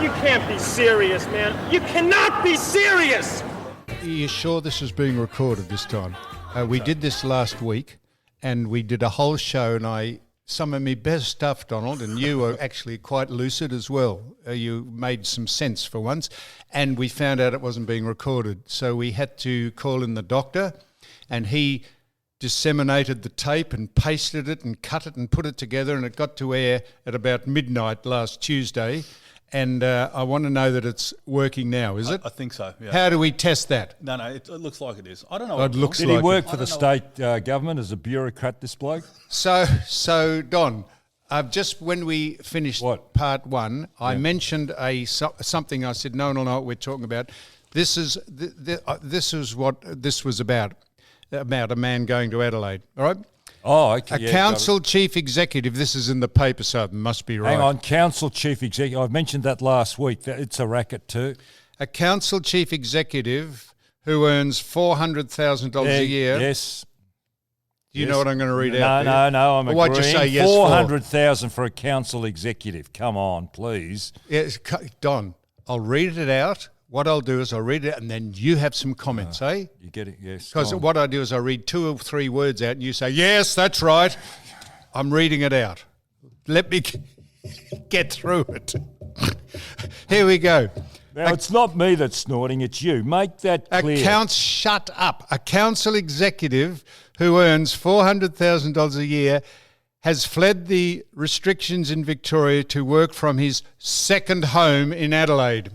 You can't be serious, man. You cannot be serious! Are you sure this is being recorded this time? We did this last week, and we did a whole show, and some of my best stuff, Donald, and you were actually quite lucid as well. You made some sense for once, and we found out it wasn't being recorded. So we had to call in the doctor, and he disseminated the tape and pasted it and cut it and put it together, and it got to air at about midnight last Tuesday. And I want to know that it's working now, is it? I think so, yeah. How do we test that? No, it looks like it is. I don't know. It looks Did like he work it. for the state government as a bureaucrat, this bloke? So Don, just when we finished part one, I mentioned something. I said, no, what we're talking about. This is what this was about a man going to Adelaide, all right? Oh, okay. A council chief executive, this is in the paper, so it must be right. Hang on, council chief executive. I've mentioned that last week. It's a racket too. A council chief executive who earns $400,000 a year. Yes. Do you know what I'm going to read out? No, I'm agreeing. What'd you say yes $400,000 for a council executive. Come on, please. Yes, Don, I'll read it out. What I'll do is I'll read it and then you have some comments, eh? You get it, yes. Because what I do is I read 2 or 3 words out and you say, yes, that's right. I'm reading it out. Let me get through it. Here we go. Now, it's not me that's snorting, it's you. Make that clear. Shut up. A council executive who earns $400,000 a year has fled the restrictions in Victoria to work from his second home in Adelaide.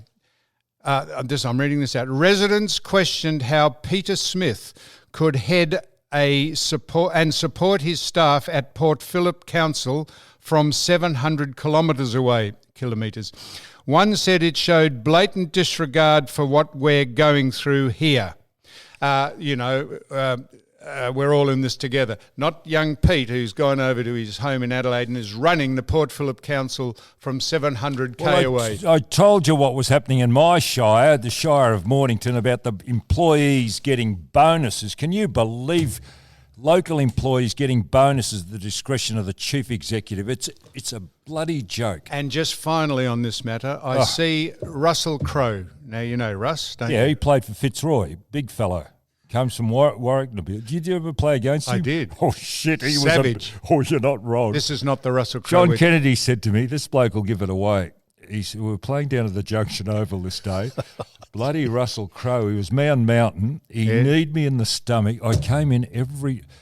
I'm reading this out. Residents questioned how Peter Smith could head support his staff at Port Phillip Council from 700 kilometres away. One said it showed blatant disregard for what we're going through here. We're all in this together. Not young Pete, who's gone over to his home in Adelaide and is running the Port Phillip Council from 700k away. I told you what was happening in my shire, the Shire of Mornington, about the employees getting bonuses. Can you believe local employees getting bonuses at the discretion of the chief executive? It's a bloody joke. And just finally on this matter, I see Russell Crowe. Now, you know Russ, don't you? Yeah, he played for Fitzroy, big fellow. Comes from Warwick. Did you ever play against him? I did. Oh, shit. He Savage. You're not wrong. This is not the Russell Crowe. John Kennedy said to me, this bloke will give it away. He said, we were playing down at the Junction Oval this day. Bloody Russell Crowe. He was Man Mountain. He kneed me in the stomach. I came in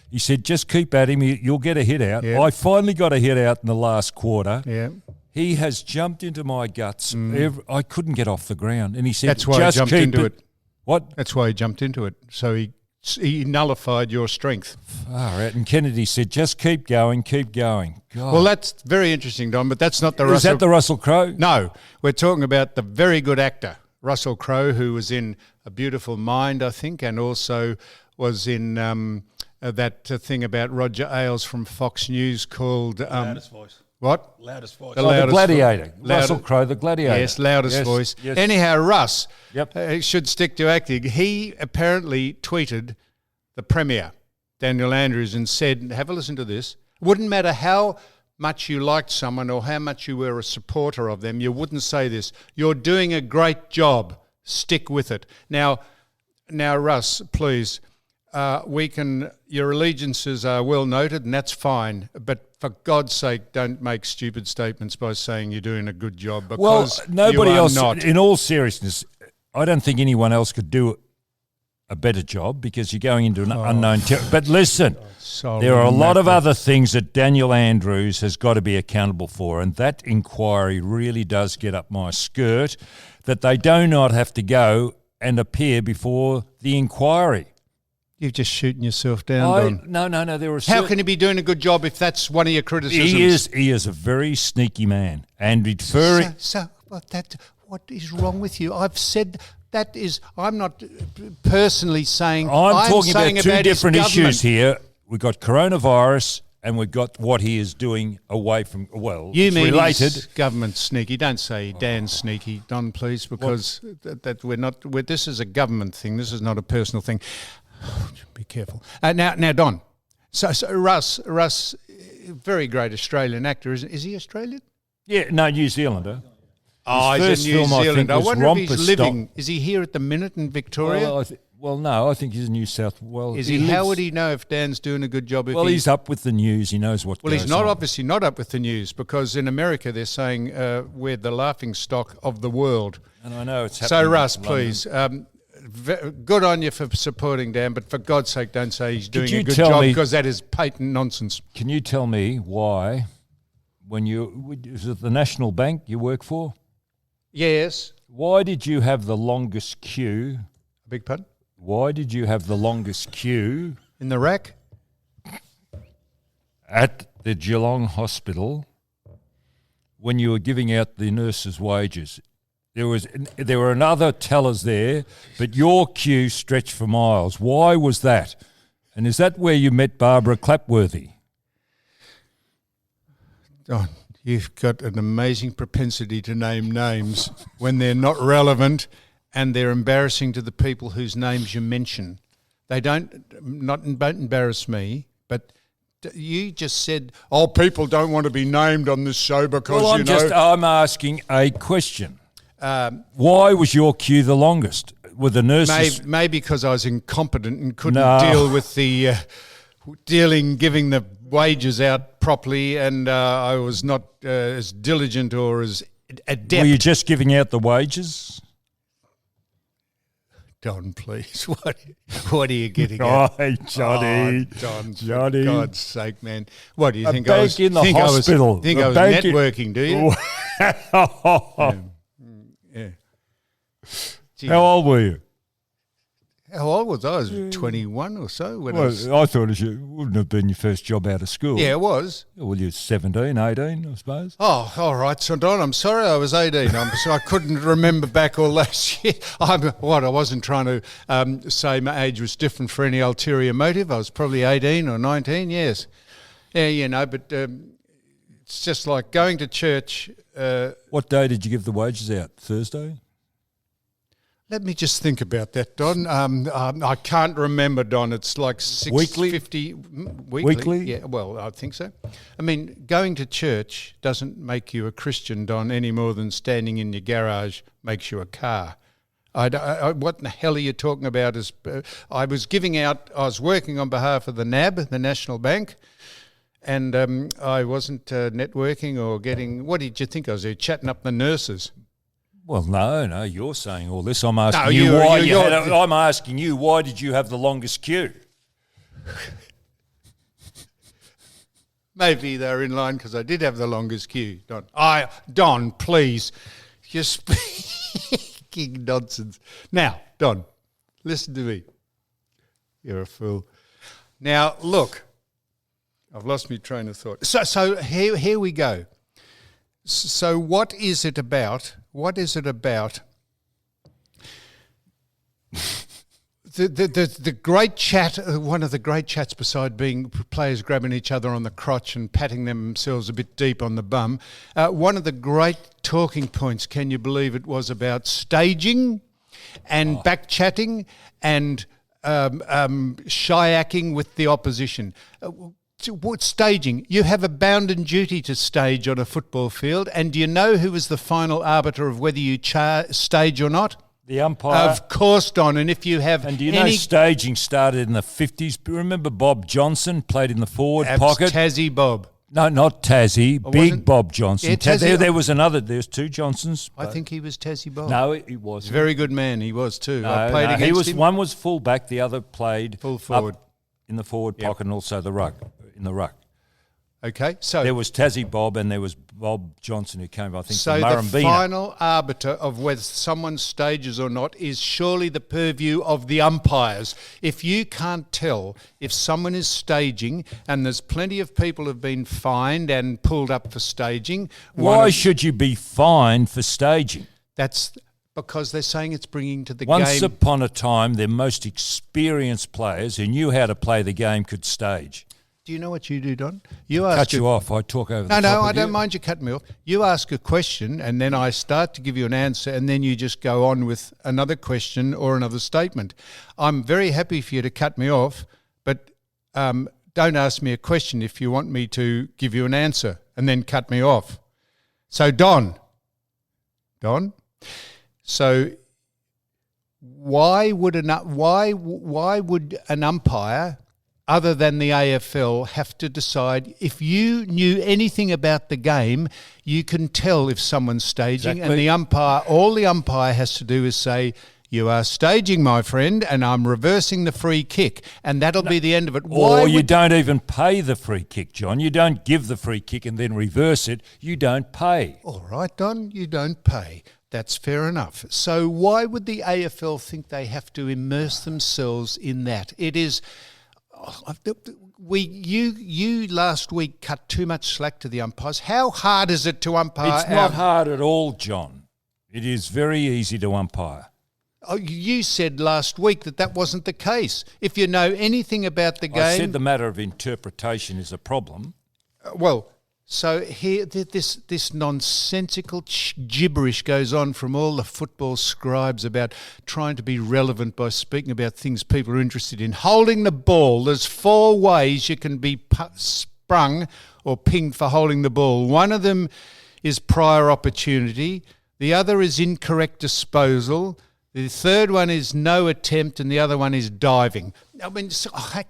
he said, just keep at him. You'll get a hit out. Yeah. I finally got a hit out in the last quarter. Yeah. He has jumped into my guts. I couldn't get off the ground. And he said, that's why he jumped into it. What? That's why he jumped into it. So he nullified your strength. Far out. And Kennedy said, just keep going, keep going. God. Well, that's very interesting, Don, but that's not the Russell... Is that the Russell Crowe? No. We're talking about the very good actor, Russell Crowe, who was in A Beautiful Mind, I think, and also was in that thing about Roger Ailes from Fox News called... Loudest voice. What? Loudest voice. The loudest Gladiator. Russell Crowe, the Gladiator. Yes, loudest voice. Yes. Anyhow, Russ Yep. should stick to acting. He apparently tweeted the Premier, Daniel Andrews, and said, have a listen to this, wouldn't matter how much you liked someone or how much you were a supporter of them, you wouldn't say this. You're doing a great job. Stick with it. Now, Russ, please, your allegiances are well noted, and that's fine, but for God's sake, don't make stupid statements by saying you're doing a good job, because nobody you are else, not. In all seriousness, I don't think anyone else could do a better job because you're going into an unknown territory. But listen, there are a lot of other things that Daniel Andrews has got to be accountable for, and that inquiry really does get up my skirt, that they do not have to go and appear before the inquiry. You're just shooting yourself down, Don. No. How can he be doing a good job if that's one of your criticisms? He is a very sneaky man, and referring. What is wrong with you? I've said that is. I'm not personally saying. I'm talking saying about two different his issues here. We've got coronavirus, and we've got what he is doing away from. Well, you it's mean related. He's government sneaky? Don't say Dan's sneaky, Don, please, because that we're not. This is a government thing. This is not a personal thing. Be careful. Now, Don. So Russ, very great Australian actor, is he Australian? Yeah, no, New Zealander. Oh, His he's first in New film, I Zealand. think, I was wonder if he's Romper living. Is he here at the minute in Victoria? Well, no, I think he's in New South Wales. Is he? How would he know if Dan's doing a good job? If He's up with the news. He knows what Well, goes he's not on. obviously not up with the news because in America they're saying we're the laughing stock of the world. And I know it's happening. So, Russ, in London. please, good on you for supporting Dan, but for God's sake, don't say he's doing you a good tell job me- because that is patent nonsense. Can you tell me why, is it the National Bank you work for? Yes. Why did you have the longest queue? Big pardon? Why did you have the longest queue In the rack? at the Geelong Hospital when you were giving out the nurses' wages? There were another tellers there, but your queue stretched for miles. Why was that? And is that where you met Barbara Clapworthy? Oh, you've got an amazing propensity to name names when they're not relevant and they're embarrassing to the people whose names you mention. They don't embarrass me, but you just said, "Oh, people don't want to be named on this show because I'm asking a question. Why was your queue the longest? Were the nurses? Maybe because I was incompetent and couldn't No. deal with the giving the wages out properly, and I was not as diligent or as adept. Were you just giving out the wages? Don, please, what are you getting at? Oh, Johnny. Oh, Don, Johnny. for God's sake, man. What do you A think I was? bank in the think hospital. I was, think A I was bank in- networking, do you? Yeah. Gee, How old were you? how old was I? I was 21 or so. When I Well, was, I thought it wouldn't have been your first job out of school. yeah, it was. Well, you're 17, 18, I suppose. Oh, all right. So, Don, I'm sorry I was 18. So I couldn't remember back all last year. I wasn't trying to say my age was different for any ulterior motive. I was probably 18 or 19, yes. Yeah, but it's just like going to church. What day did you give the wages out? Thursday? Let me just think about that, Don. I can't remember, Don. It's like Weekly? $6.50 Weekly? Yeah, well, I think so. I mean, going to church doesn't make you a Christian, Don, any more than standing in your garage makes you a car. What the hell are you talking about? I was working on behalf of the NAB, the National Bank, and I wasn't networking or getting. What did you think I was there, chatting up the nurses? Well, no, you're saying all this. I'm asking No, you you're- why you're- you you're- had I'm asking you why did you have the longest queue? Maybe they were in line because I did have the longest queue, Don. Don, please. You're speaking nonsense. Now, Don, listen to me. You're a fool. Now, look, I've lost my train of thought. So here we go. So what is it about? What is it about the great chat? One of the great chats, beside being players grabbing each other on the crotch and patting themselves a bit deep on the bum, one of the great talking points, can you believe it, was about staging and back chatting and shy-acking with the opposition. What staging? You have a bounden duty to stage on a football field, and do you know who was the final arbiter of whether you stage or not? The umpire. Of course, Don. And if you have And do you know staging started in the 50s? Remember Bob Johnson played in the forward pocket? Tassie Bob. No, not Tassie. Big wasn't- Bob Johnson. Yeah, Tassie- there was another. There's two Johnsons. I think he was Tassie Bob. No, he was. He's a very good man. He was too. I No, played no, against he was. him. One was full back. The other played Full up forward. in the forward pocket and also the ruck. In the ruck. Okay, so There was Tassie Bob and there was Bob Johnson who came, I think, so from the Murrumbina. final arbiter of whether someone stages or not is surely the purview of the umpires. If you can't tell if someone is staging, and there's plenty of people who've been fined and pulled up for staging, Why should you be fined for staging? that's because they're saying it's bringing to the Once game. upon a time, the most experienced players who knew how to play the game could stage. Do you know what you do, Don? You ask Cut you off. I talk over the No, top I of don't you. mind you cutting me off. You ask a question and then I start to give you an answer and then you just go on with another question or another statement. I'm very happy for you to cut me off, but don't ask me a question if you want me to give you an answer and then cut me off. So, Don, Don. So why would an umpire other than the AFL have to decide? If you knew anything about the game, you can tell if someone's staging. Exactly. And all the umpire has to do is say, "You are staging, my friend, and I'm reversing the free kick," and that'll be the end of it. Or you don't even pay the free kick, John. You don't give the free kick and then reverse it. You don't pay. All right, Don, you don't pay. That's fair enough. So why would the AFL think they have to immerse themselves in that? It is... You last week cut too much slack to the umpires. How hard is it to umpire? It's not hard at all, John. It is very easy to umpire. Oh, you said last week that wasn't the case. If you know anything about the game... I said the matter of interpretation is a problem. So here, this nonsensical gibberish goes on from all the football scribes about trying to be relevant by speaking about things people are interested in. Holding the ball. There's 4 ways you can be sprung or pinged for holding the ball. One of them is prior opportunity. The other is incorrect disposal. The third one is no attempt, and the other one is diving. I mean,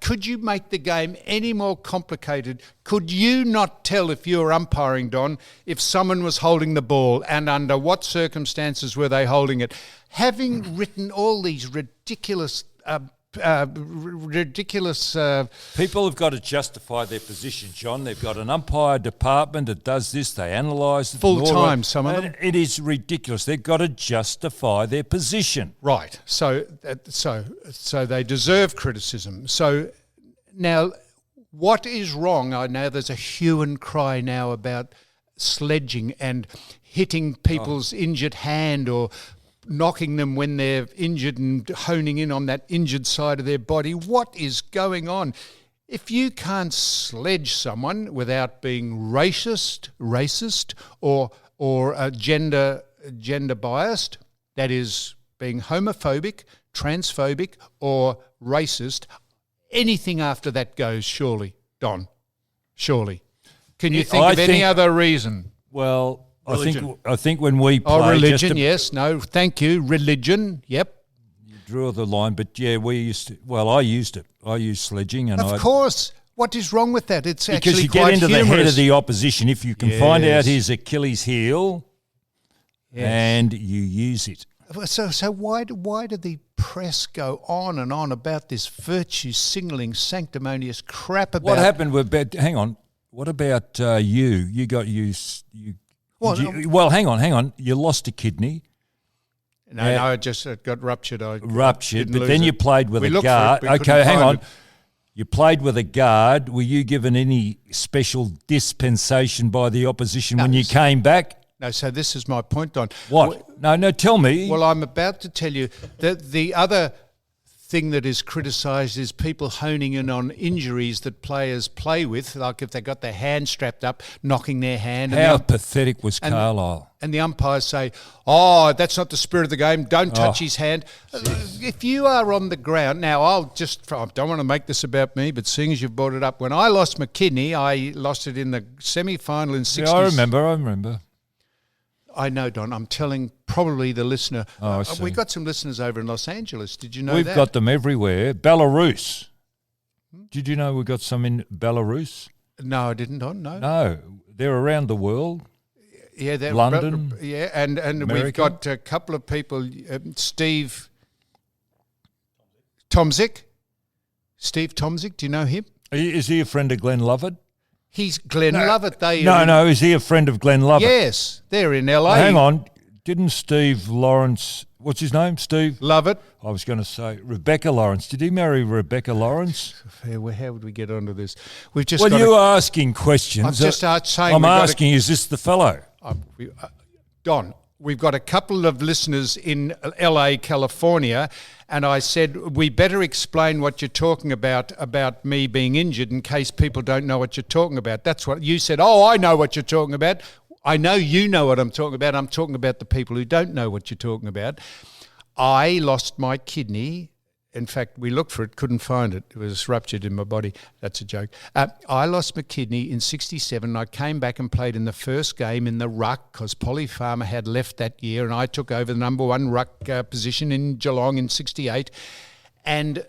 could you make the game any more complicated? Could you not tell, if you were umpiring, Don, if someone was holding the ball and under what circumstances were they holding it? Having written all these ridiculous... People have got to justify their position, John. They've got an umpire department that does this. They analyse it full time. Some of them. It is ridiculous. They've got to justify their position. Right. So they deserve criticism. So now, what is wrong? I know there's a hue and cry now about sledging and hitting people's injured hand or knocking them when they're injured and honing in on that injured side of their body. What is going on? If you can't sledge someone without being racist or gender biased, that is being homophobic, transphobic or racist, anything after that goes, surely, Don. Surely. Can you think of any other reason? Well, I think when we play... religion, yes. No, thank you. Religion, yep. You draw the line, but yeah, we used to... Well, I used it. I used sledging. And of course. What is wrong with that? It's because actually you quite get into humorous. the head of the opposition. If you can find out his Achilles heel and you use it. So why do the press go on and on about this virtue signalling, sanctimonious crap about... What happened with... Hang on. What about you? You got hang on. You lost a kidney. No, it got ruptured. Ruptured, but then you played with a guard. Okay, hang on. You played with a guard. Were you given any special dispensation by the opposition when you came back? No, so this is my point, Don. What? No, tell me. Well, I'm about to tell you that the other thing that is criticised is people honing in on injuries that players play with, like if they got their hand strapped up, knocking their hand. How pathetic was Carlisle? And the umpires say, "Oh, that's not the spirit of the game. Don't touch his hand." If you are on the ground, now I don't want to make this about me, but seeing as you've brought it up, when I lost my kidney, I lost it in the semi-final in 60s. Yeah, I remember. I know, Don. I'm telling probably the listener. Oh, I see. We got some listeners over in Los Angeles. Did you know We've that? got them everywhere. Belarus. Did you know we've got some in Belarus? No, I didn't, Don. No. No, they're around the world. Yeah, they're London. And America. We've got a couple of people. Steve Tomzik. Steve Tomzik. Do you know him? Is he a friend of Glenn Lovett? He's Glenn Lovett. No. Is he a friend of Glenn Lovett? Yes, they're in LA. Hang on. Didn't Steve Lawrence, what's his name? Steve? Lovett. I was going to say Rebecca Lawrence. Did he marry Rebecca Lawrence? How would we get onto this? We've just you're asking questions. I'm just saying. I'm asking, is this the fellow? Don, we've got a couple of listeners in LA, California, and I said, we better explain what you're talking about me being injured in case people don't know what you're talking about. That's what you said. Oh, I know what you're talking about. I know you know what I'm talking about. I'm talking about the people who don't know what you're talking about. I lost my kidney in fact, we looked for it, couldn't find it. It was ruptured in my body. That's a joke. I lost my kidney in 67. I came back and played in the first game in the ruck because Polly Farmer had left that year, and I took over the number one ruck position in Geelong in 68. And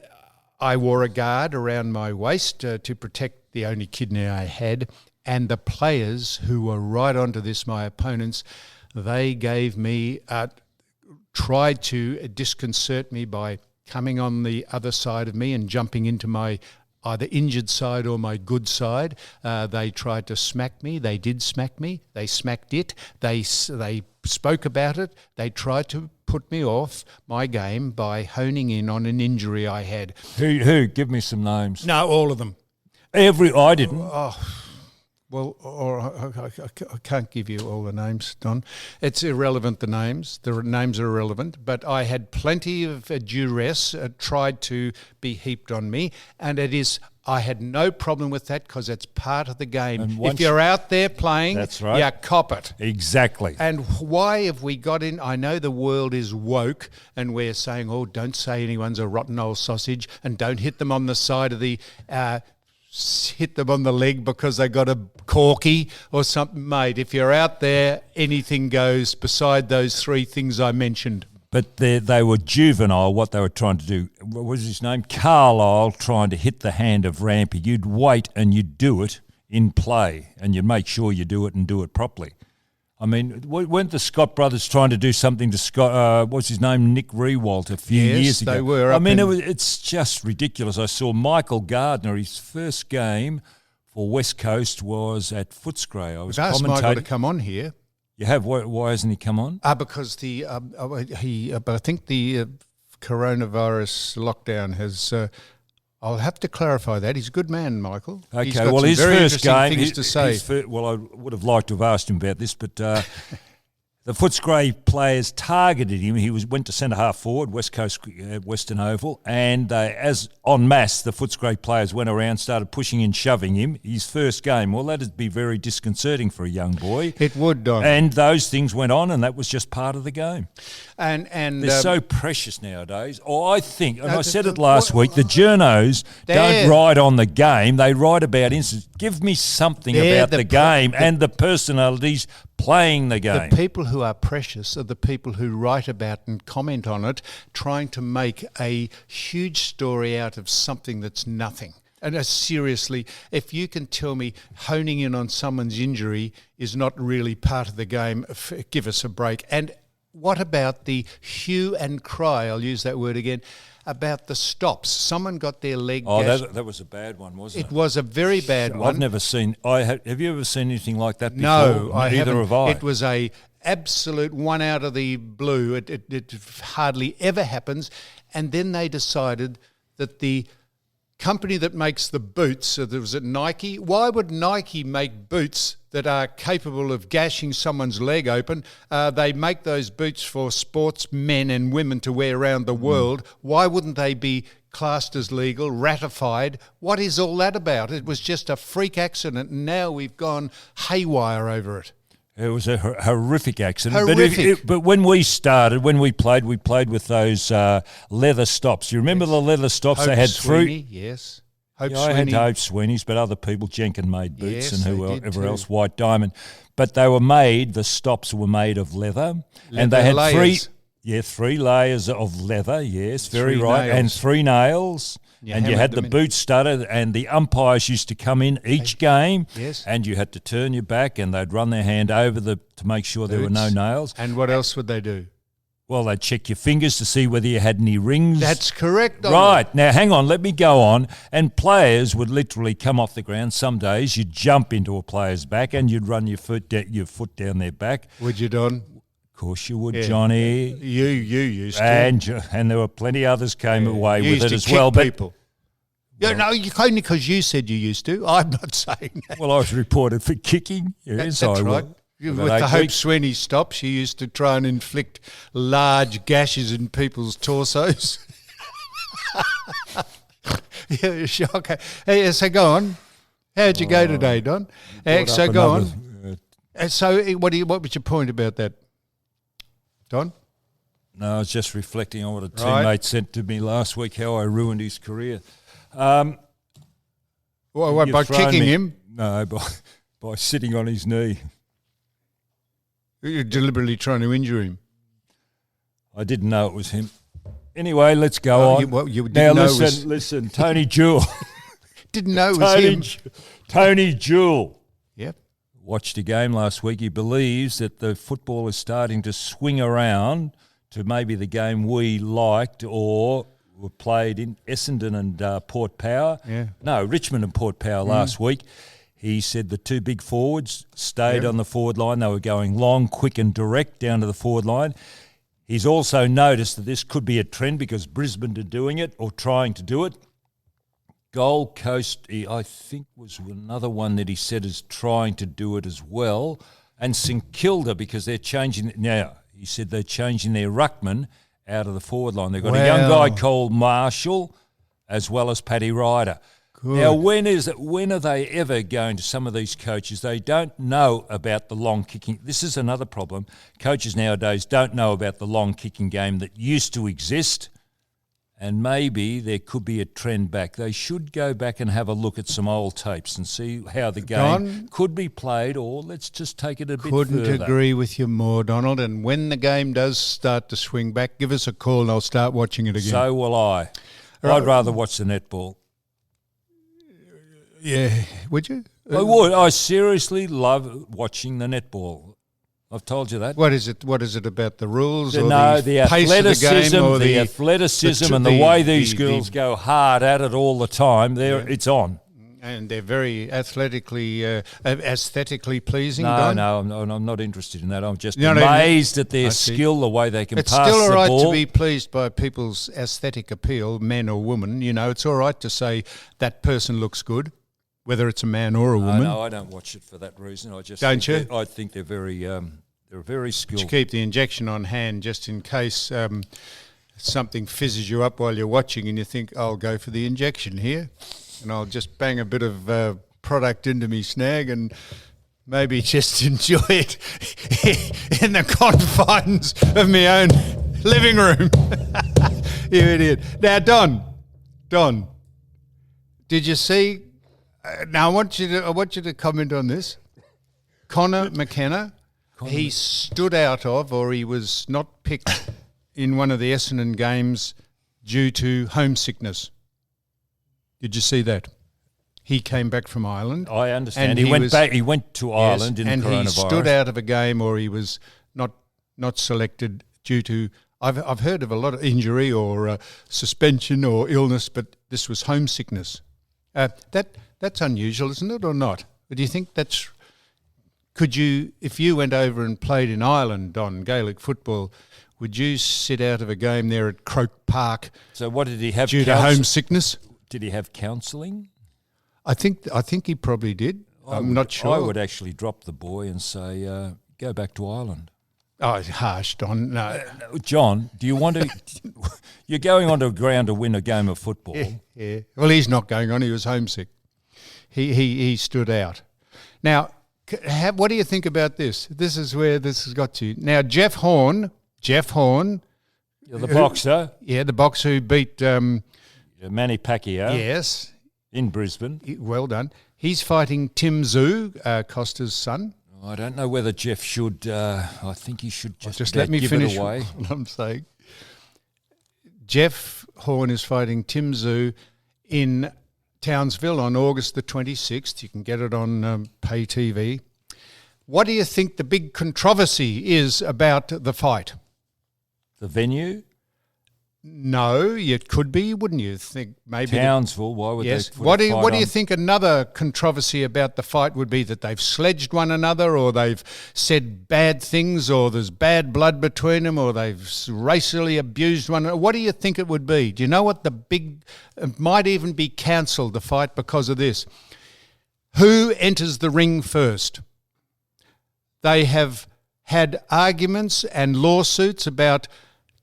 I wore a guard around my waist to protect the only kidney I had. And the players who were right onto this, my opponents, they gave me, tried to disconcert me by coming on the other side of me and jumping into my either injured side or my good side. They tried to smack me. They did smack me. They smacked it. They spoke about it. They tried to put me off my game by honing in on an injury I had. Who? Give me some names. No, all of them. I didn't. Well, I can't give you all the names, Don. It's irrelevant, the names. The names are irrelevant. But I had plenty of duress tried to be heaped on me. And I had no problem with that because it's part of the game. If you're out there playing, that's right. You cop it. Exactly. And why have we got in? I know the world is woke and we're saying, oh, don't say anyone's a rotten old sausage and don't hit them on the side of the... hit them on the leg because they got a corky or something. Mate, if you're out there, anything goes beside those three things I mentioned. But they were juvenile, what they were trying to do. What was his name? Carlisle trying to hit the hand of Rampy. You'd wait and you'd do it in play and you'd make sure you do it and do it properly. I mean, weren't the Scott brothers trying to do something to Scott, what's his name, Nick Rewalt a few years ago? Yes, they were. I mean, it's just ridiculous. I saw Michael Gardner, his first game for West Coast was at Footscray. I was I've asked commentating. Michael to come on here. You have? Why hasn't he come on? Because I think the coronavirus lockdown has... I'll have to clarify that. He's a good man, Michael. Okay, He's got well, some his very first interesting game... things to say. I would have liked to have asked him about this, but the Footscray players targeted him. He went to centre-half forward, West Coast Western Oval, and as en masse, the Footscray players went around, started pushing and shoving him. His first game, well, that'd be very disconcerting for a young boy. It would, Don. And those things went on, and that was just part of the game. And they're so precious nowadays. I think, and I said it last week, the journos don't write on the game. They write about incidents. Give me something about the game and the personalities playing the game. The people who are precious are the people who write about and comment on it, trying to make a huge story out of something that's nothing. And seriously, if you can tell me honing in on someone's injury is not really part of the game, give us a break. And what about the hue and cry, I'll use that word again, about the stops? Someone got their leg gashed. That was a bad one, wasn't it? It was a very bad one. I've never seen... have you ever seen anything like that before? No, I haven't. haven't. Have I. It was a absolute one out of the blue. It hardly ever happens. And then they decided that the company that makes the boots, so there was at Nike, why would Nike make boots that are capable of gashing someone's leg open? They make those boots for sportsmen and women to wear around the world. Why wouldn't they be classed as legal, ratified? What is all that about? It was just a freak accident, and now we've gone haywire over it. It was a horrific accident. Horrific. But when we started, when we played with those leather stops. You remember the leather stops? Hope they had Sweeney, yes. Hope I Sweeney. had Hope Sweeney's, but other people, Jenkin made boots, Yes, and they did whoever too. else, White Diamond. But they were made, the stops were made of leather. And they had layers. three layers of leather, yes, very Three right. nails. And 3 nails. And you hammered had the them in. boot studded, and the umpires used to come in each game, Yes. and you had to turn your back, and they'd run their hand over to make sure there were no Boots. nails. And what else would they do? Well, they'd check your fingers to see whether you had any rings. That's correct, Donald. Right. Now, hang on, let me go on. And players would literally come off the ground. Some days you'd jump into a player's back and you'd run your foot down their back. Would you, Don? Of course you would, Yeah. Johnny. You used to. And there were plenty others came away You with used it to as kick well. But people. Yeah, no, only because you said you used to. I'm not saying that. well, I was reported for kicking. Yes, That's I right. will. With About the 8 Hope weeks. Sweeney stops, you used to try and inflict large gashes in people's torsos. Yeah, sure, okay. Hey, so go on. How'd you go today, Don? So up go another- on. So what was your point about that, Don? No, I was just reflecting on what a Right. teammate sent to me last week, how I ruined his career. Well, You've by thrown kicking me- him, No, by sitting on his knee. you're deliberately trying to injure him. I didn't know it was him. Anyway, let's go on. You didn't Now know it listen, was, listen, Tony Jewell. didn't know it was him. Tony Jewell Yep. watched a game last week. He believes that the football is starting to swing around to maybe the game we liked or were played in Essendon and Port Power. Yeah. No, Richmond and Port Power last week. He said the two big forwards stayed on the forward line. They were going long, quick and direct down to the forward line. He's also noticed that this could be a trend because Brisbane are doing it or trying to do it. Gold Coast, I think, was another one that he said is trying to do it as well. And St Kilda, because they're changing. Now, he said they're changing their ruckman out of the forward line. They've got a young guy called Marshall as well as Paddy Ryder. Good. Now, when are they ever going to some of these coaches? They don't know about the long kicking. This is another problem. Coaches nowadays don't know about the long kicking game that used to exist, and maybe there could be a trend back. They should go back and have a look at some old tapes and see how the game could be played, or let's just take it a bit Couldn't further. agree with you more, Donald. And when the game does start to swing back, give us a call and I'll start watching it again. So will I. I'd rather watch the netball. Yeah, would you? I would. I seriously love watching the netball. I've told you that. What is it? What is it about the rules or No, the the pace athleticism, of the game or the athleticism, the- and the the- way these the- girls go hard at it all the time. It's on. And they're very aesthetically pleasing. No, Don? no, I'm not interested in that. I'm just No, no, amazed at their I see. skill, the way they can It's pass still all the right ball. to be pleased by people's aesthetic appeal, men or women. You know, it's all right to say that person looks good, whether it's a man or a woman. No, I don't watch it for that reason. I just Don't think you? I think they're very But skilled. you keep the injection on hand just in case something fizzes you up while you're watching and you think, I'll go for the injection here and I'll just bang a bit of product into me snag and maybe just enjoy it in the confines of my own living room. You idiot. Now, Don, did you see? Now, I want you to comment on this. Connor McKenna. He stood out of, or he was not picked in one of the Essendon games due to homesickness. Did you see that? He came back from Ireland. I understand. and He went back. He went to Ireland in and coronavirus. he stood out of a game, or he was not selected due to. I've heard of a lot of injury or suspension or illness, but this was homesickness. That's unusual, isn't it, or not? But do you think that's? Could you, if you went over and played in Ireland on Gaelic football, would you sit out of a game there at Croke Park So what did he have? due to homesickness? Did he have counselling? I think he probably did. I'm not sure. I would actually drop the boy and say, go back to Ireland. Oh, it's harsh, Don. No. John, do you want to? You're going onto a ground to win a game of football. Yeah. Well, he's not going on. He was homesick. He stood out. Now, what do you think about this? This is where this has got to. Now, Jeff Horn, You're the boxer, yeah, the boxer who beat, Manny Pacquiao, yes, in Brisbane. well done. He's fighting Tim Zhu, Costa's son. I don't know whether Jeff should. I think he should just Let me give finish it away. what I'm saying. Jeff Horn is fighting Tim Zhu in Townsville on August the 26th. You can get it on pay TV. What do you think the big controversy is about the fight? The venue, No, it could be, wouldn't you think? Maybe Townsville. Why would yes. they? Put What a do fight you on? think another controversy about the fight would be? That they've sledged one another, or they've said bad things, or there's bad blood between them, or they've racially abused one another? What do you think it would be? Do you know what the big? It might even be cancelled, the fight, because of this. Who enters the ring first? They have had arguments and lawsuits about.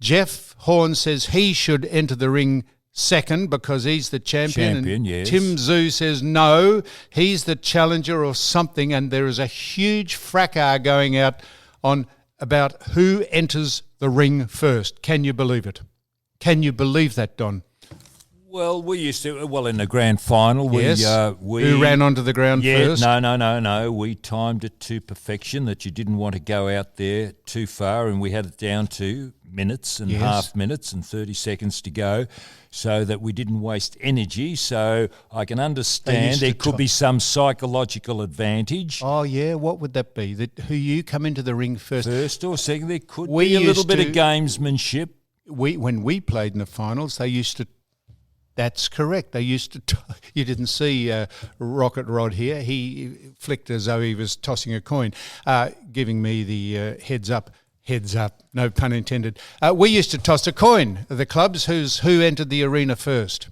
Jeff Horn says he should enter the ring second because he's the champion. And yes. Tim Zhu says no, he's the challenger or something. And there is a huge fracas going out on about who enters the ring first. Can you believe it? Can you believe that, Don? Well, we used to. Well, in the grand final, Yes. we Who ran onto the ground first? No. We timed it to perfection that you didn't want to go out there too far, and we had it down to minutes and half minutes and 30 seconds to go, so that we didn't waste energy. So I can understand there could be some psychological advantage. Oh, yeah. What would that be? Who you come into the ring first? First or second, there could be a little bit of gamesmanship. When we played in the finals, they used to. That's correct. They used to. You didn't see Rocket Rod here. He flicked as though he was tossing a coin, giving me the heads up. Heads up. No pun intended. We used to toss a coin. The clubs who entered the arena first.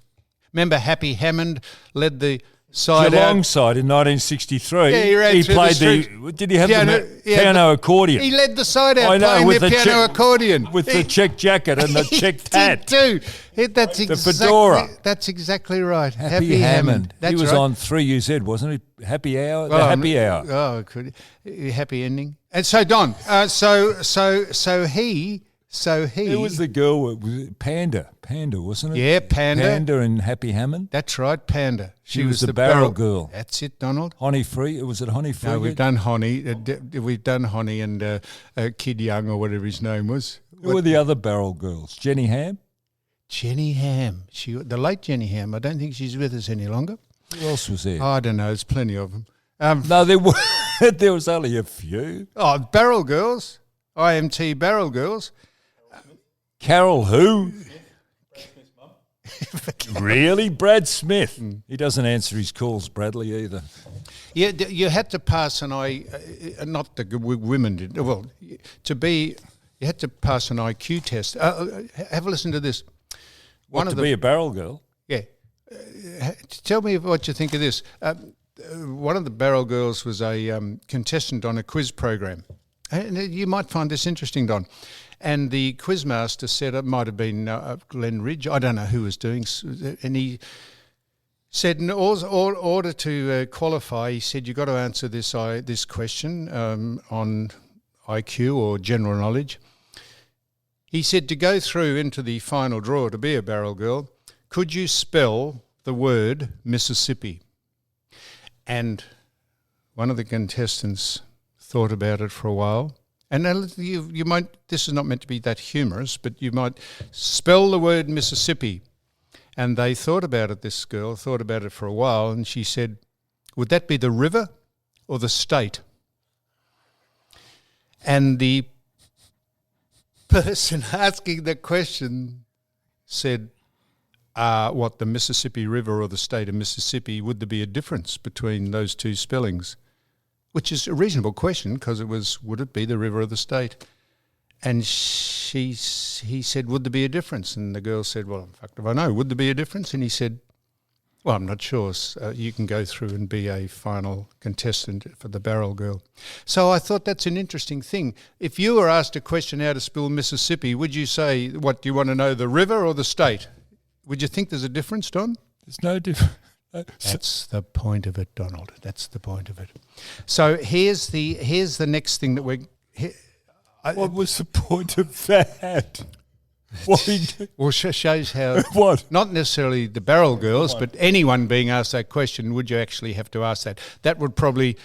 Remember, Happy Hammond led the side Geelong out. side in 1963. Yeah, he ran through played the Did he have piano, the piano accordion? He led the side out I know, playing with the the piano accordion. with the check jacket and the checked hat. Too. That's The fedora. That's exactly right. Happy Hammond. That's He was right. on 3UZ, wasn't he? Happy Hour. Well, the Happy Hour. Oh, could happy ending. And so Don. So he. Who was the girl? Was it Panda, wasn't it? Yeah, Panda. Panda and Happy Hammond. That's right, Panda. She was the barrel girl. That's it, Donald. Honey Free. Was it Honey Free? No, we've done Honey and Kid Young or whatever his name was. Who were the other barrel girls? Jenny Ham. Jenny Ham. The late Jenny Ham. I don't think she's with us any longer. Who else was there? I don't know. There's plenty of them. No, there were. There was only a few. Oh, Barrel Girls. IMT Barrel Girls. Carol who? Really? Brad Smith. He doesn't answer his calls, Bradley, either. Yeah, you had to pass an not the women did. Well, you had to pass an IQ test. Have a listen to this. Be a barrel girl? Yeah. Tell me what you think of this. One of the Barrel Girls was a contestant on a quiz program. And you might find this interesting, Don. And the quizmaster said, it might have been Glenn Ridge, I don't know who was doing, and he said in order to qualify, he said, you've got to answer this question on IQ or general knowledge. He said, to go through into the final draw to be a Barrel Girl, could you spell the word Mississippi? And one of the contestants thought about it for a while. And you might, this is not meant to be that humorous, but you might spell the word Mississippi. And they thought about it, this girl thought about it for a while, and she said, would that be the river or the state? And the person asking the question said, what, the Mississippi River or the state of Mississippi? Would there be a difference between those two spellings? Which is a reasonable question, because it was, would it be the river or the state? And he said, would there be a difference? And the girl said, well, in fact, if I know, would there be a difference? And he said, well, I'm not sure. You can go through and be a final contestant for the Barrel Girl. So I thought that's an interesting thing. If you were asked a question how to spell Mississippi, would you say, what, do you want to know, the river or the state? Would you think there's a difference, Don? There's no difference. That's the point of it, Donald. That's the point of it. So here's the next thing that what was the point of that? Well, shows how what? Not necessarily the Barrel Girls, but anyone being asked that question, would you actually have to ask that? That would probably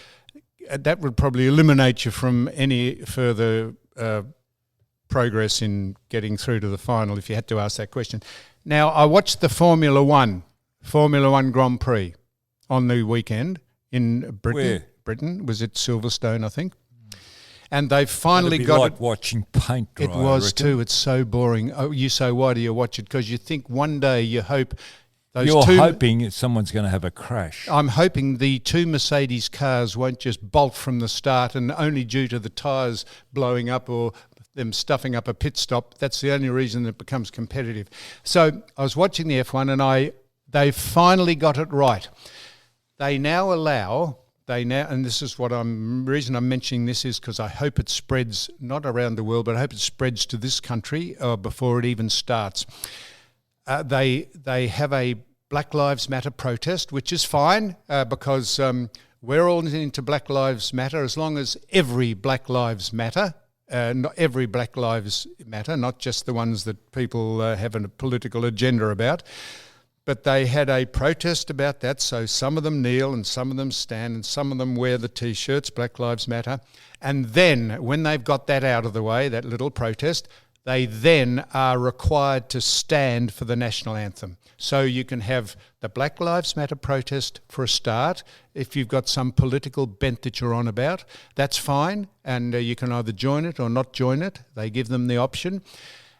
eliminate you from any further progress in getting through to the final if you had to ask that question. Now, I watched the Formula One Grand Prix on the weekend in Britain. Where? Britain. Was it Silverstone, I think? And they finally It'd be got like it. watching paint dry. It was too. It's so boring. Oh, you say, why do you watch it? Because you think one day you hope those You're two. hoping someone's going to have a crash. I'm hoping the two Mercedes cars won't just bolt from the start and only due to the tyres blowing up or them stuffing up a pit stop. That's the only reason it becomes competitive. So I was watching the F1 and they finally got it right. They now allow, and this is reason I'm mentioning this is because I hope it spreads, not around the world, but I hope it spreads to this country before it even starts. They have a Black Lives Matter protest, which is fine because we're all into Black Lives Matter as long as every Black Lives Matter. not every Black Lives Matter, not just the ones that people have a political agenda about, but they had a protest about that. So some of them kneel and some of them stand and some of them wear the T-shirts, Black Lives Matter. And then when they've got that out of the way, that little protest, they then are required to stand for the national anthem. So you can have the Black Lives Matter protest for a start. If you've got some political bent that you're on about, that's fine. And you can either join it or not join it. They give them the option.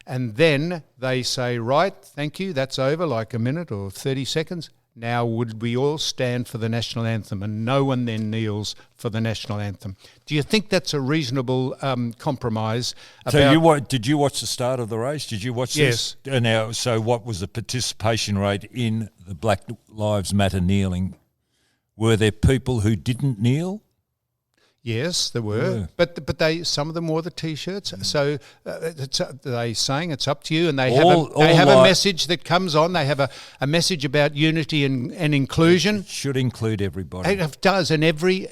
And then they say, right, thank you, that's over, like a minute or 30 seconds. Now would we all stand for the national anthem? And no one then kneels for the national anthem. Do you think that's a reasonable compromise? So did you watch the start of the race? Did you watch Yes. this? Now, so what was the participation rate in the Black Lives Matter kneeling? Were there people who didn't kneel? Yes, there were, but some of them wore the T-shirts. So they saying it's up to you, and they have a message that comes on. They have a message about unity and inclusion. It should include everybody. It does, and every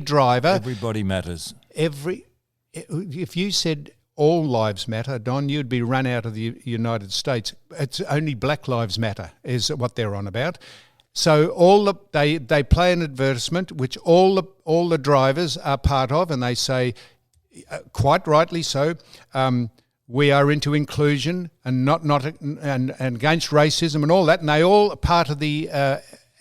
driver, everybody matters. If you said all lives matter, Don, you'd be run out of the United States. It's only Black Lives Matter is what they're on about. So they play an advertisement which all the drivers are part of, and they say, quite rightly so, we are into inclusion and not against racism and all that, and they all are part of the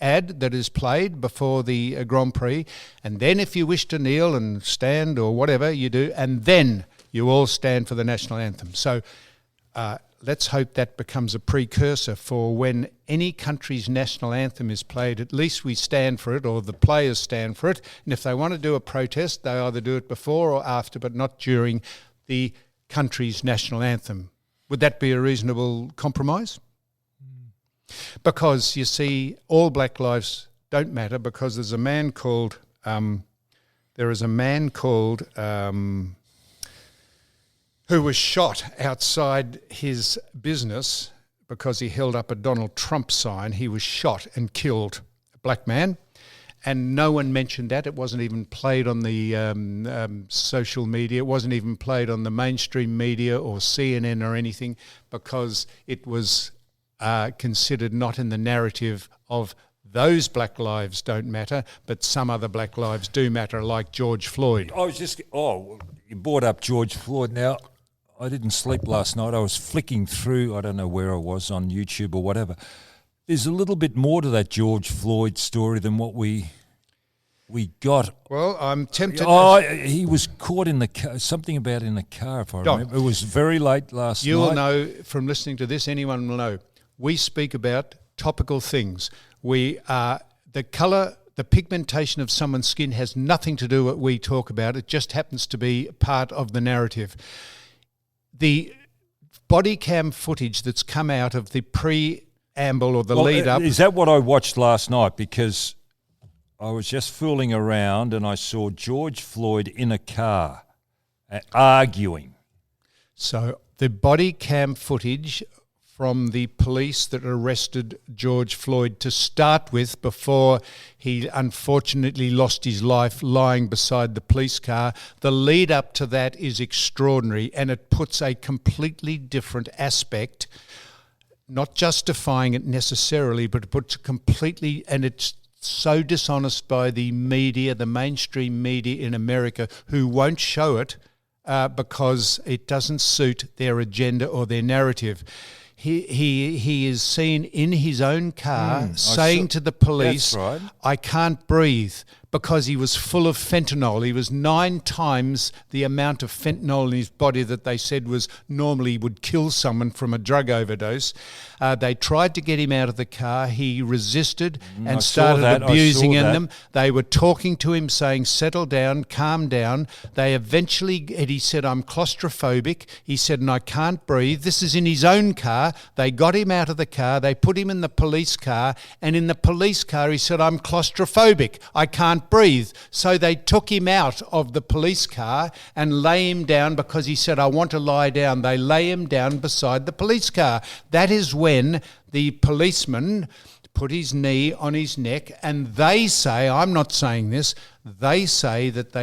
ad that is played before the Grand Prix. And then if you wish to kneel and stand or whatever you do, and then you all stand for the national anthem. So let's hope that becomes a precursor for when any country's national anthem is played, at least we stand for it, or the players stand for it. And if they want to do a protest, they either do it before or after, but not during the country's national anthem. Would that be a reasonable compromise? Because, you see, all Black lives don't matter, because there's a man called who was shot outside his business because he held up a Donald Trump sign. He was shot and killed, a black man, and no one mentioned that. It wasn't even played on the social media. It wasn't even played on the mainstream media or CNN or anything, because it was considered not in the narrative of those black lives don't matter, but some other black lives do matter, like George Floyd. You brought up George Floyd. Now, I didn't sleep last night. I was flicking through, I don't know where I was, on YouTube or whatever. There's a little bit more to that George Floyd story than what we got. Well, I'm tempted. He was caught in the car, something about in the car, if I remember. It was very late last night. You will know from listening to this, anyone will know. We speak about topical things. The colour, the pigmentation of someone's skin has nothing to do with what we talk about. It just happens to be part of the narrative. The body cam footage that's come out of the preamble or the lead up. Is that what I watched last night? Because I was just fooling around and I saw George Floyd in a car arguing. So the body cam footage from the police that arrested George Floyd to start with, before he unfortunately lost his life lying beside the police car. The lead up to that is extraordinary, and it puts a completely different aspect, not justifying it necessarily, but it puts and it's so dishonest by the media, the mainstream media in America, who won't show it because it doesn't suit their agenda or their narrative. He is seen in his own car saying to the police, that's right, I can't breathe, because he was full of fentanyl. He was 9 times the amount of fentanyl in his body that they said was normally would kill someone from a drug overdose. They tried to get him out of the car. He resisted and started abusing them. They were talking to him, saying, settle down, calm down. They eventually, he said, I'm claustrophobic. He said, and I can't breathe. This is in his own car. They got him out of the car. They put him in the police car. And in the police car, he said, I'm claustrophobic. I can't breathe. So they took him out of the police car and lay him down, because he said, I want to lie down. They lay him down beside the police car. That is when the policeman put his knee on his neck, and they say, I'm not saying this, they say that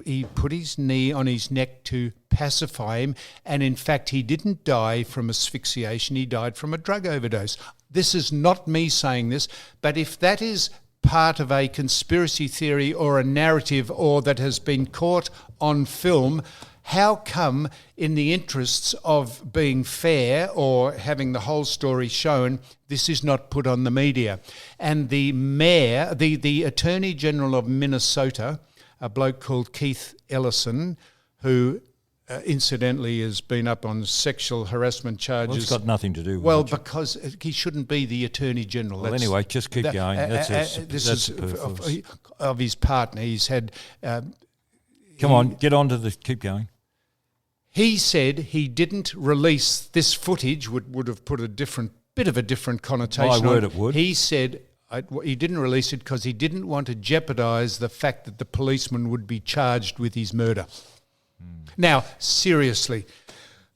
he put his knee on his neck to pacify him, and in fact he didn't die from asphyxiation, he died from a drug overdose. This is not me saying this, but if that is part of a conspiracy theory or a narrative or that has been caught on film, how come, in the interests of being fair or having the whole story shown, this is not put on the media? And the mayor, the Attorney General of Minnesota, a bloke called Keith Ellison, who incidentally has been up on sexual harassment charges. Well, it's got nothing to do with Well, it. because he shouldn't be the Attorney General. Well, anyway, just keep going. This is of his partner. He's had... Come on, get on to the... Keep going. He said he didn't release this footage, would have put a bit of a different connotation. My word, on. it would. He said he didn't release it because he didn't want to jeopardise the fact that the policeman would be charged with his murder. Now, seriously,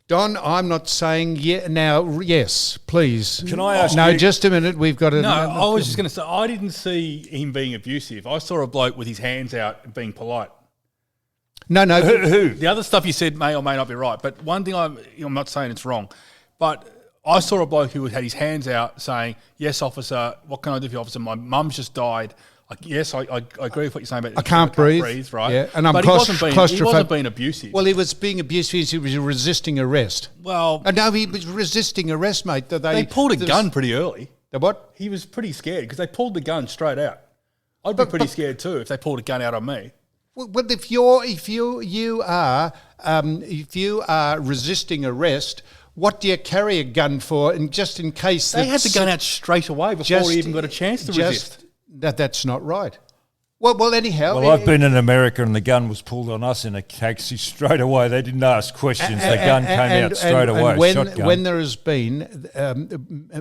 Don, I'm not saying yes, please. Can I ask No, you- just a minute. We've got to... No, I was just going to say, I didn't see him being abusive. I saw a bloke with his hands out and being polite. No. Who? The other stuff you said may or may not be right, but one thing I'm not saying it's wrong, but I saw a bloke who had his hands out saying, "Yes, officer, what can I do for you, officer? My mum's just died. Yes, I agree with what you're saying about I can't breathe. right? Yeah, and I'm but he wasn't claustrophobic. being abusive. Well, he was being abusive. He was resisting arrest. Well, No, he was resisting arrest, mate. they pulled a gun pretty early. The what? He was pretty scared because they pulled the gun straight out. I'd be pretty scared too if they pulled a gun out on me. Well, if you are resisting arrest, what do you carry a gun for? And just in case They had the gun out straight away before he even got a chance to resist. That's not right. Well, anyhow. Well, I've been in America and the gun was pulled on us in a taxi straight away. They didn't ask questions. The gun came out straight away. Shotgun. When there has been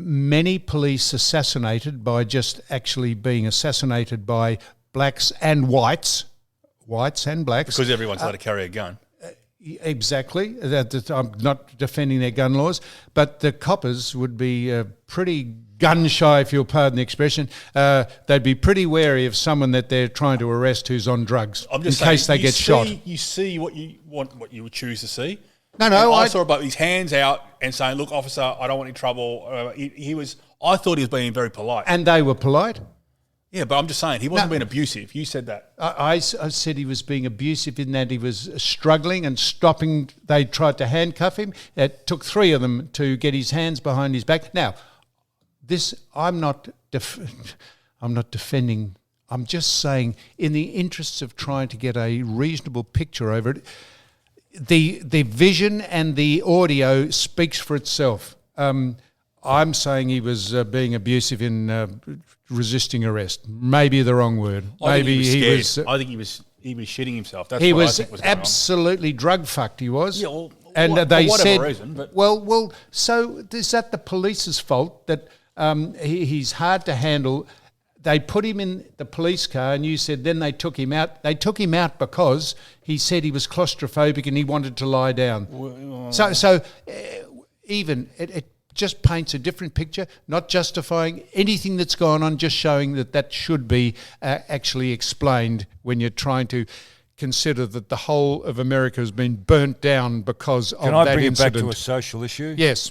many police assassinated by just actually being assassinated by blacks and whites and blacks. Because everyone's allowed to carry a gun. Exactly. I'm not defending their gun laws, but the coppers would be pretty gun shy, if you'll pardon the expression. They'd be pretty wary of someone that they're trying to arrest who's on drugs, I'm just in case saying, they get shot. You see what you want, what you would choose to see. No, And I I saw about his hands out and saying, "Look, officer, I don't want any trouble." I thought he was being very polite. and they were polite. Yeah, but I'm just saying he wasn't being abusive. You said that. I said he was being abusive in that he was struggling and stopping. They tried to handcuff him. It took three of them to get his hands behind his back. Now, this I'm not defending. I'm just saying, in the interests of trying to get a reasonable picture over it, the vision and the audio speaks for itself. I'm saying he was being abusive in resisting arrest. Maybe the wrong word. Maybe he was. I think he was shitting himself. That's He what I was think was going on. absolutely drug fucked. He was. Yeah, well, and for they whatever said, reason, but- well. So is that the police's fault that he's hard to handle? They put him in the police car, and you said then they took him out. They took him out because he said he was claustrophobic and he wanted to lie down. Even it just paints a different picture, not justifying anything that's gone on, just showing that should be actually explained when you're trying to consider that the whole of America has been burnt down because of that incident. Can I bring it back to a social issue? Yes.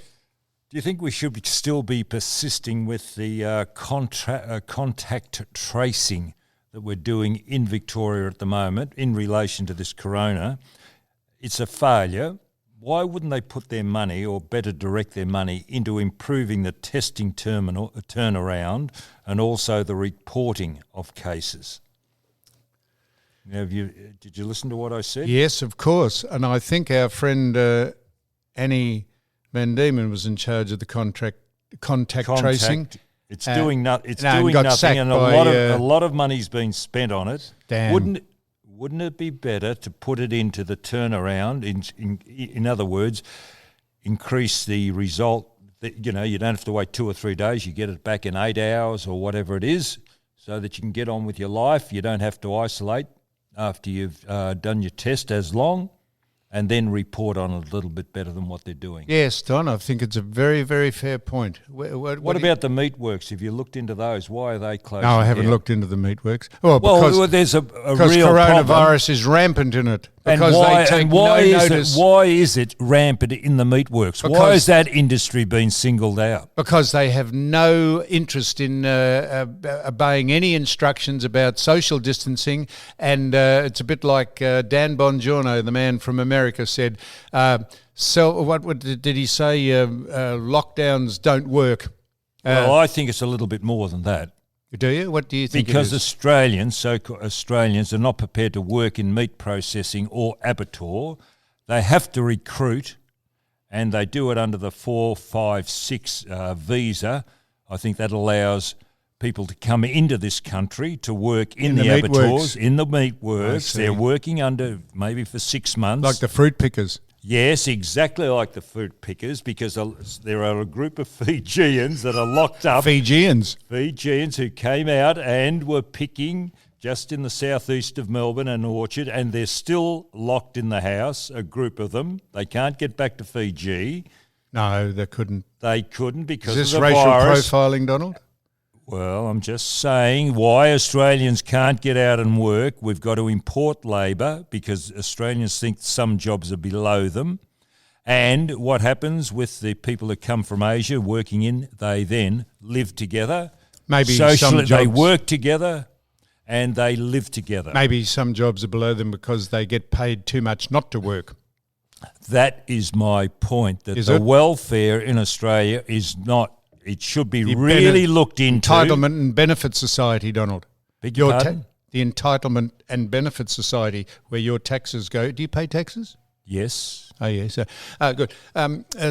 Do you think we should still be persisting with the contact tracing that we're doing in Victoria at the moment in relation to this corona? It's a failure. Why wouldn't they put their money, or better direct their money, into improving the testing turnaround and also the reporting of cases? Now, did you listen to what I said? Yes, of course. And I think our friend Annie Van Diemen was in charge of the contact tracing. It's doing nothing. It's no, doing got nothing, sacked and by, a lot of money's been spent on it. Damn. Wouldn't it be better to put it into the turnaround? In other words, increase the result. That, you don't have to wait 2 or 3 days. You get it back in 8 hours or whatever it is, so that you can get on with your life. You don't have to isolate after you've done your test as long, and then report on it a little bit better than what they're doing. Yes, Don, I think it's a very, very fair point. What about the meatworks? Have you looked into those? Why are they closed? No, I haven't looked into the meatworks. Well, Well, there's a because real coronavirus problem. is rampant in it. And Because they take no notice. Why is it rampant in the meatworks? Why is that industry being singled out? Because they have no interest in obeying any instructions about social distancing, and it's a bit like Dan Bongiorno, the man from America, said. So what did he say? Lockdowns don't work. Well, I think it's a little bit more than that. Do you? What do you think? Because it is? so-called Australians, are not prepared to work in meat processing or abattoir. They have to recruit, and they do it under the 456 visa. I think that allows people to come into this country to work in the abattoirs, in the meatworks. They're working under maybe for 6 months. Like the fruit pickers. Yes, exactly like the fruit pickers, because there are a group of Fijians that are locked up. Fijians who came out and were picking just in the southeast of Melbourne and Orchard, and they're still locked in the house, a group of them. They can't get back to Fiji. No, they couldn't. They couldn't because Is this of the racial virus. profiling, Donald? Well, I'm just saying why Australians can't get out and work. We've got to import labour because Australians think some jobs are below them. And what happens with the people that come from Asia working in, they then live together. Maybe socially, some jobs. they work together and they live together. Maybe some jobs are below them because they get paid too much not to work. That is my point, that Is the it? welfare in Australia is not. It should be really looked into. Entitlement and Benefit Society, Donald. Beg your pardon? The Entitlement and Benefit Society, where your taxes go. Do you pay taxes? Yes. Oh, yes. Good.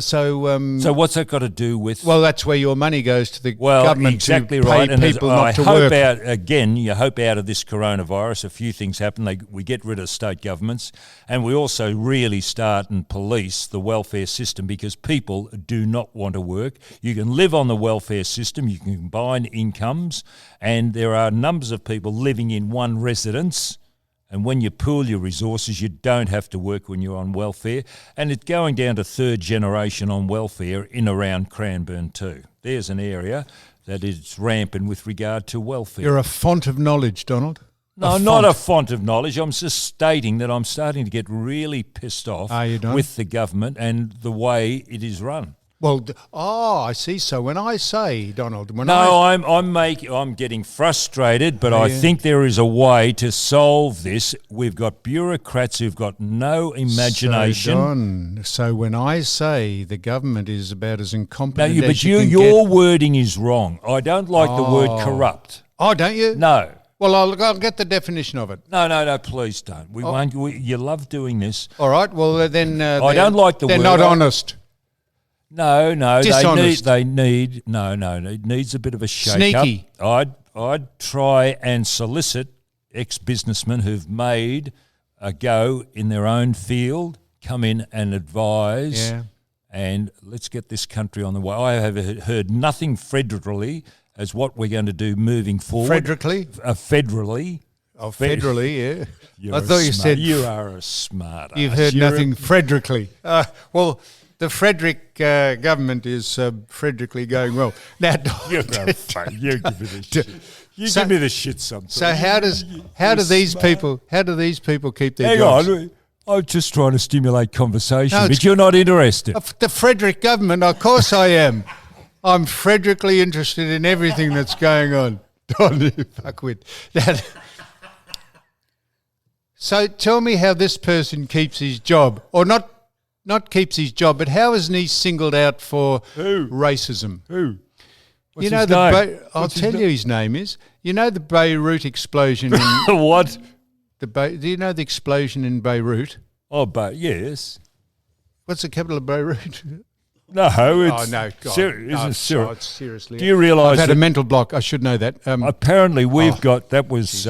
So what's that got to do with? Well, that's where your money goes to the Well, government exactly to right. pay And people I not to hope work. you hope out of this coronavirus, a few things happen. We get rid of state governments, and we also really start and police the welfare system, because people do not want to work. You can live on the welfare system. You can combine incomes, and there are numbers of people living in one residence. And when you pool your resources, you don't have to work when you're on welfare. And it's going down to third generation on welfare in around Cranbourne too. There's an area that is rampant with regard to welfare. You're a font of knowledge, Donald. No, not a font of knowledge. I'm just stating that I'm starting to get really pissed off with the government and the way it is run. Well, I see. So when I say, Donald, I'm getting frustrated, but I think there is a way to solve this. We've got bureaucrats who've got no imagination. So when I say the government is about as incompetent as your wording is wrong. I don't like the word corrupt. Oh, don't you? No. Well, I'll get the definition of it. No, please don't. We won't. You love doing this. All right. Well, then I don't like the word. They're not honest. No, Dishonest. it needs a bit of a shake Sneaky. up. I'd try and solicit ex-businessmen who've made a go in their own field, come in and advise, and let's get this country on the way. I have heard nothing federally as what we're going to do moving forward. Federally? Federally. Oh, federally, yeah. I thought you said... You are a smart ass. You've heard nothing federally. Well... The Federick government is Federically going well. Now, you give me the shit. Give me the shit sometimes. So how do these people keep their Hang jobs? on, I'm just trying to stimulate conversation, but you're not interested. The Federick government, of course I am. I'm Federically interested in everything that's going on. Don't you fuckwit. So tell me how this person keeps his job, or not keeps his job, but how isn't he singled out for racism? Who? What's his name? I'll tell you his name is. You know the Beirut explosion in... What? Do you know the explosion in Beirut? Oh, yes. What's the capital of Beirut? No, it's... Oh, no, God. Seriously. Do you realise... I've had a mental block. I should know that. Apparently we've got... That was...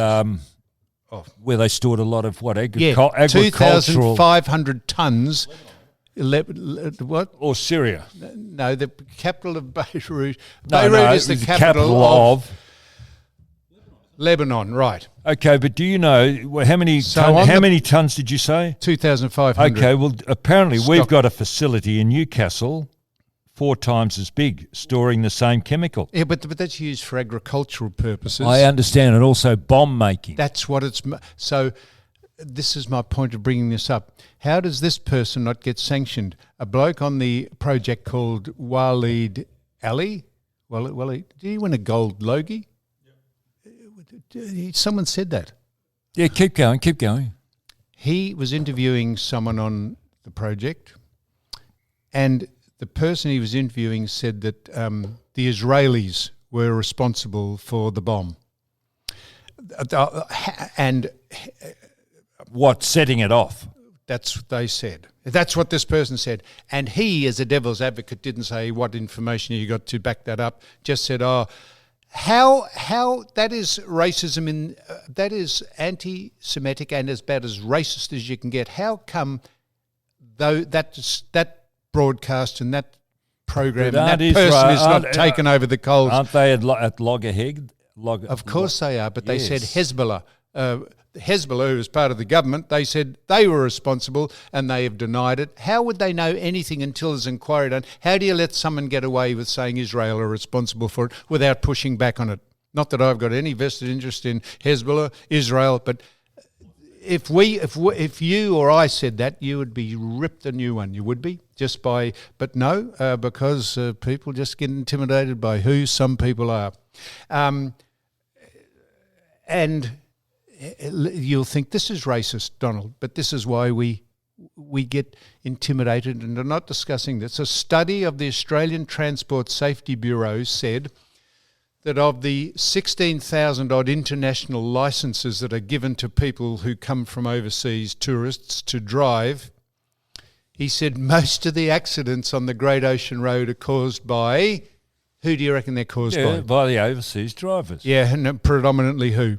where they stored a lot of agricultural... 2,500 tonnes... What? Or Syria? No, the capital of Beirut. Beirut is the capital of Lebanon, right. Okay, but do you know how many tons did you say? 2,500. Okay, well, apparently we've got a facility in Newcastle 4 times as big, storing the same chemical. Yeah, but that's used for agricultural purposes. I understand, and also bomb making. That's what it's... So this is my point of bringing this up. How does this person not get sanctioned? A bloke on the project called Waleed Ali. Waleed, did he win a gold Logie? Someone said that. Yeah, keep going. He was interviewing someone on the project, and the person he was interviewing said that the Israelis were responsible for the bomb. And what, setting it off? that's what they said. That's what this person said. And he, as a devil's advocate, didn't say what information you got to back that up, just said, how that is racism, that is anti-Semitic and as bad as racist as you can get. How come though that broadcast and that program and that person is not taken over the coals? Aren't they at loggerhead? Of course they are, but they said Hezbollah. Hezbollah, who was part of the government, they said they were responsible and they have denied it. How would they know anything until there's inquiry done? How do you let someone get away with saying Israel are responsible for it without pushing back on it? Not that I've got any vested interest in Hezbollah, Israel, but if you or I said that, you would be ripped a new one. You would be but no, because people just get intimidated by who some people are, and you'll think this is racist, Donald, but this is why we get intimidated and are not discussing this. A study of the Australian Transport Safety Bureau said that of the 16,000 odd international licences that are given to people who come from overseas, tourists, to drive, he said most of the accidents on the Great Ocean Road are caused by, who do you reckon they're caused by? By the overseas drivers. Yeah, and predominantly who?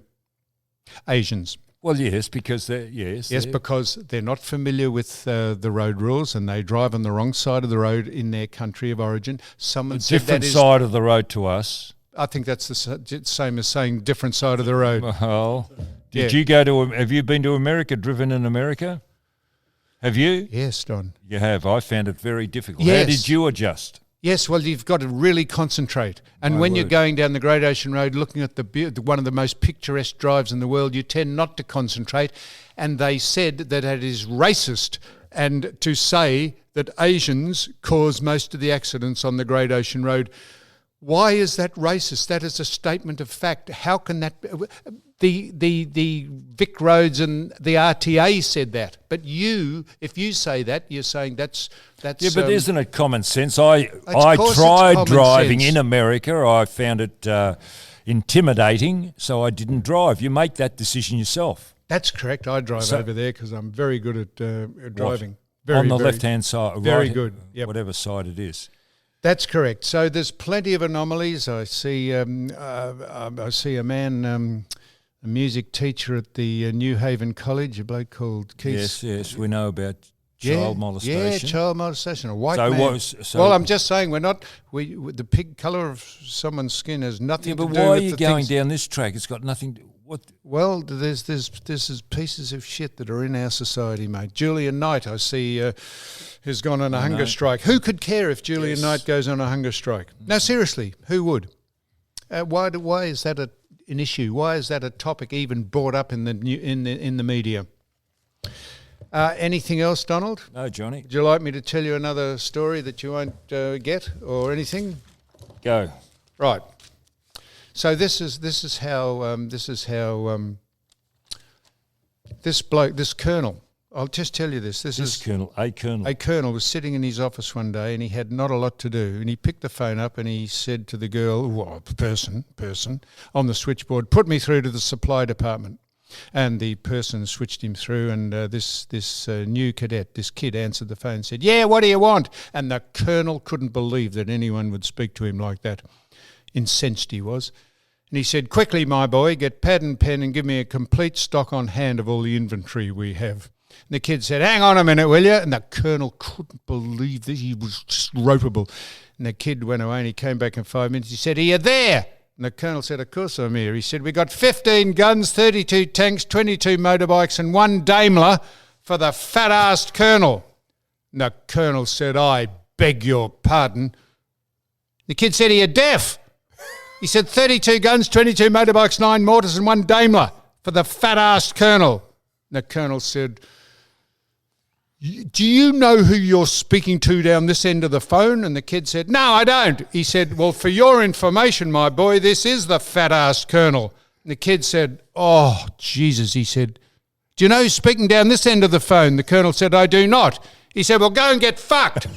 Asians. Well, yes, because because they're not familiar with the road rules and they drive on the wrong side of the road in their country of origin. Someone said different side of the road to us. I think that's the same as saying different side of the road. Well, have you been to America, driven in America? Have you? Yes, Don. You have. I found it very difficult. Yes. How did you adjust? Yes, well, you've got to really concentrate. And when you're going down the Great Ocean Road looking at one of the most picturesque drives in the world, you tend not to concentrate. And they said that it is racist and to say that Asians cause most of the accidents on the Great Ocean Road. Why is that racist? That is a statement of fact. How can that... The Vic Roads and the RTA said that, but if you say that, you're saying that's. Yeah, but isn't it common sense? I tried driving in America. I found it intimidating, so I didn't drive. You make that decision yourself. That's correct. I drive over there because I'm very good at driving. On the left-hand side, very good. Yep. Whatever side it is. That's correct. So there's plenty of anomalies. I see a man. A music teacher at the New Haven College, a bloke called Keith. Yes, we know about child molestation. Yeah, child molestation, a white man. Well, I'm just saying the pig colour of someone's skin has nothing to do with the but why are you going down this track? It's got nothing to... Well, there's pieces of shit that are in our society, mate. Julian Knight, I see, has gone on a hunger strike. Who could care if Julian Knight goes on a hunger strike? No, seriously, who would? Why is that an issue? Why is that a topic even brought up in the media? Anything else, Donald? No, Johnny. Would you like me to tell you another story that you won't get or anything? Go. Right. So this is how this bloke, this colonel. I'll just tell you this. A colonel was sitting in his office one day and he had not a lot to do. And he picked the phone up and he said to the girl, person on the switchboard, put me through to the supply department. And the person switched him through and this new cadet, this kid answered the phone and said, yeah, what do you want? And the colonel couldn't believe that anyone would speak to him like that. Incensed he was. And he said, quickly, my boy, get pad and pen and give me a complete stock on hand of all the inventory we have. And the kid said, hang on a minute, will you? And the colonel couldn't believe this. He was just ropeable. And the kid went away and he came back in 5 minutes. He said, are you there? And the Colonel said, of course I'm here. He said, we got 15 guns, 32 tanks, 22 motorbikes and 1 Daimler for the fat-assed Colonel. And the Colonel said, I beg your pardon. The kid said, are you deaf? He said, 32 guns, 22 motorbikes, 9 mortars and 1 Daimler for the fat-assed Colonel. And the Colonel said, do you know who you're speaking to down this end of the phone? And the kid said, no, I don't. He said, well, for your information, my boy, this is the fat-assed Colonel. And the kid said, oh, Jesus. He said, do you know who's speaking down this end of the phone? The Colonel said, I do not. He said, well, go and get fucked.